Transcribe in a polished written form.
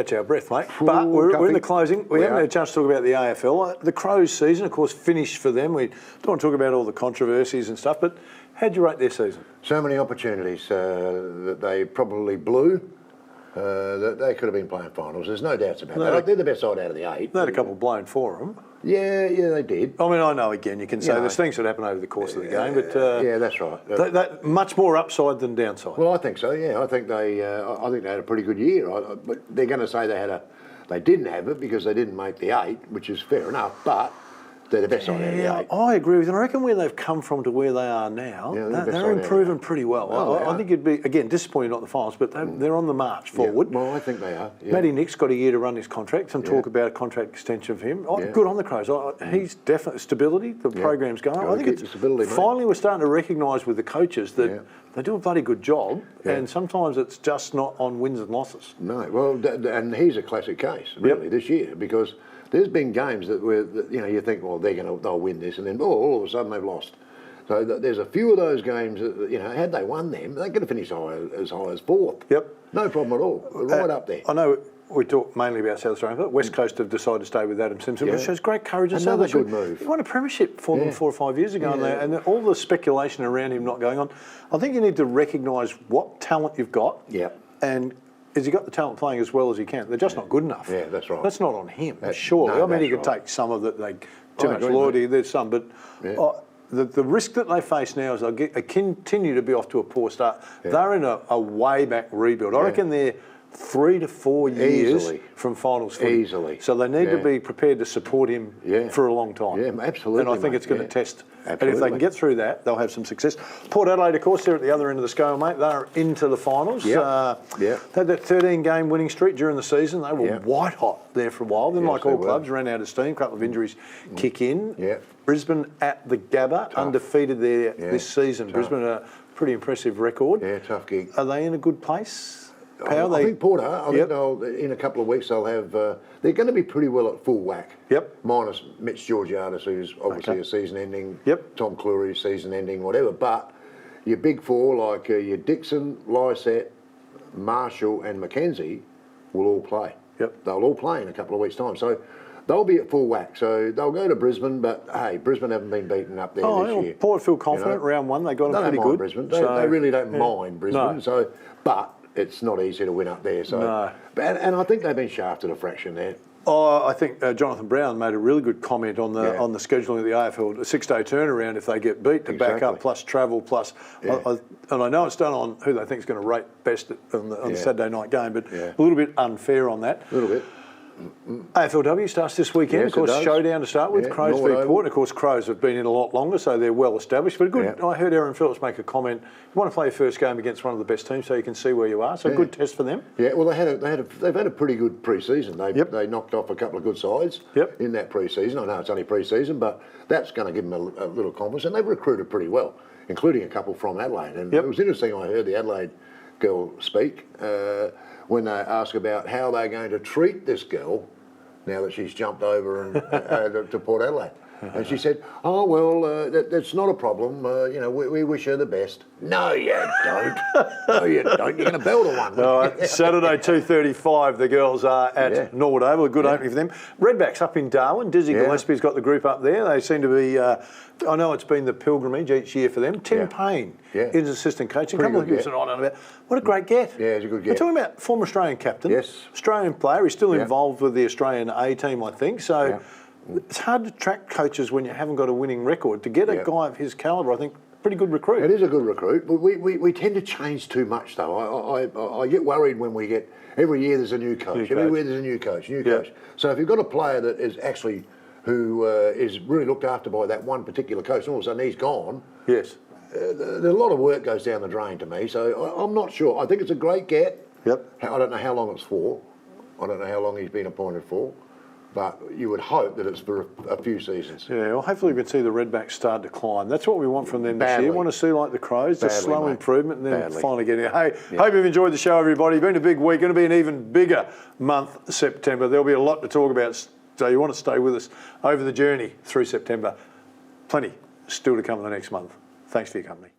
catch our breath, mate. But we're in the closing. We haven't had a chance to talk about the AFL. The Crows' season, of course, finished for them. We don't want to talk about all the controversies and stuff, but how'd you rate their season? So many opportunities that they probably blew. That they could have been playing finals. There's no doubts about that. They're the best side out of the 8. They had a couple blown for them. Yeah, they did. I mean, I know, again, you can say there's things that happen over the course of the game, but... yeah, that's right. That much more upside than downside. Well, I think so, yeah. I think they had a pretty good year. But they're going to say they didn't have it because they didn't make the 8, which is fair enough, but... They're the best side out of the 8. I agree with you. I reckon where they've come from to where they are now, they're improving pretty well. I think you'd be, again, disappointed not in the finals, but they're on the march forward. Yeah. Well, I think they are. Yeah. Matty Nick's got a year to run his contract. Some talk about a contract extension for him. Good on the Crows. He's definitely stability. The program's going. I think it's finally we're starting to recognise with the coaches that they do a bloody good job, and sometimes it's just not on wins and losses. No, well, and he's a classic case really this year because. There's been games that you think, well, they'll win this, and then all of a sudden they've lost. So there's a few of those games that had they won them, they could have finished as high as 4th. Yep, no problem at all, right up there. I know we talk mainly about South Australia, but West Coast have decided to stay with Adam Simpson, which shows great courage. Another good move. He won a premiership for them 4 or 5 years ago, and all the speculation around him not going on. I think you need to recognise what talent you've got. And. Has he got the talent playing as well as he can? They're just not good enough. Yeah, that's right. That's not on him, surely. No, I mean, he could take some of it. Too much loyalty, there's some. But the risk that they face now is they continue to be off to a poor start. They're in a way back rebuild. I reckon they're 3 to 4 years from finals footy. Easily. So they need to be prepared to support him for a long time. Yeah, absolutely. And I think it's going to test. Absolutely. And if they can get through that, they'll have some success. Port Adelaide, of course, they're at the other end of the scale, mate. They're into the finals. They had that 13-game winning streak during the season. They were white hot there for a while. Then, like all clubs, ran out of steam. A couple of injuries kick in. Brisbane at the Gabba, undefeated there this season. Tough. Brisbane, a pretty impressive record. Yeah, tough gig. Are they in a good place? I think Port are. I think in a couple of weeks they'll have. They're going to be pretty well at full whack. Minus Mitch Georgiadis, who's obviously a season-ending. Tom Cleary, season-ending, whatever. But your big 4 like your Dixon, Lysette, Marshall, and Mackenzie will all play. They'll all play in a couple of weeks' time. So. They'll be at full whack, so they'll go to Brisbane, but hey, Brisbane haven't been beaten up there this year. Port feel confident, round 1, they got them pretty good. Brisbane. They really don't mind Brisbane, but it's not easy to win up there. So, and I think they've been shafted a fraction there. I think Jonathan Brown made a really good comment on the scheduling of the AFL, a 6-day turnaround if they get beat to back up, plus travel, plus... and I know it's done on who they think is going to rate best on the Saturday night game, but a little bit unfair on that. A little bit. AFLW starts this weekend, of course, showdown to start with, Crows v Port. Of course, Crows have been in a lot longer, so they're well established. But I heard Aaron Phillips make a comment, you want to play your first game against one of the best teams so you can see where you are, so good test for them. Yeah, well, they've had a pretty good pre-season. They knocked off a couple of good sides in that pre-season. I know it's only pre-season, but that's going to give them a little confidence, and they've recruited pretty well, including a couple from Adelaide. And it was interesting, I heard the Adelaide girl speak, when they ask about how they're going to treat this girl now that she's jumped over and to Port Adelaide. And she said, oh, well, that's not a problem. We wish her the best. No, you don't. No, you don't. You're going to belt her one. All right, Saturday, 2:35, the girls are at Norwood Oval. A good opening for them. Redbacks up in Darwin. Dizzy Gillespie's got the group up there. They seem to be... I know it's been the pilgrimage each year for them. Tim Payne is assistant coach. A couple of people said, I don't know about... What a great get. Yeah, it's a good get. We're talking about former Australian captain. Australian player. He's still involved with the Australian A team, I think. So... It's hard to track coaches when you haven't got a winning record. To get a guy of his calibre, I think, pretty good recruit. It is a good recruit, but we tend to change too much, though. I get worried when we get, every year there's a new coach. Every year there's a new coach. So if you've got a player that is actually, who is really looked after by that one particular coach, and all of a sudden he's gone. There's a lot of work goes down the drain to me, so I'm not sure. I think it's a great get. I don't know how long it's for. I don't know how long he's been appointed for. But you would hope that it's for a few seasons. Yeah, well, hopefully we can see the Redbacks start to climb. That's what we want from them this year. We want to see, like the Crows, just slow improvement and then finally get in. Hey, hope you've enjoyed the show, everybody. Been a big week. Going to be an even bigger month, September. There'll be a lot to talk about, so you want to stay with us over the journey through September. Plenty still to come in the next month. Thanks for your company.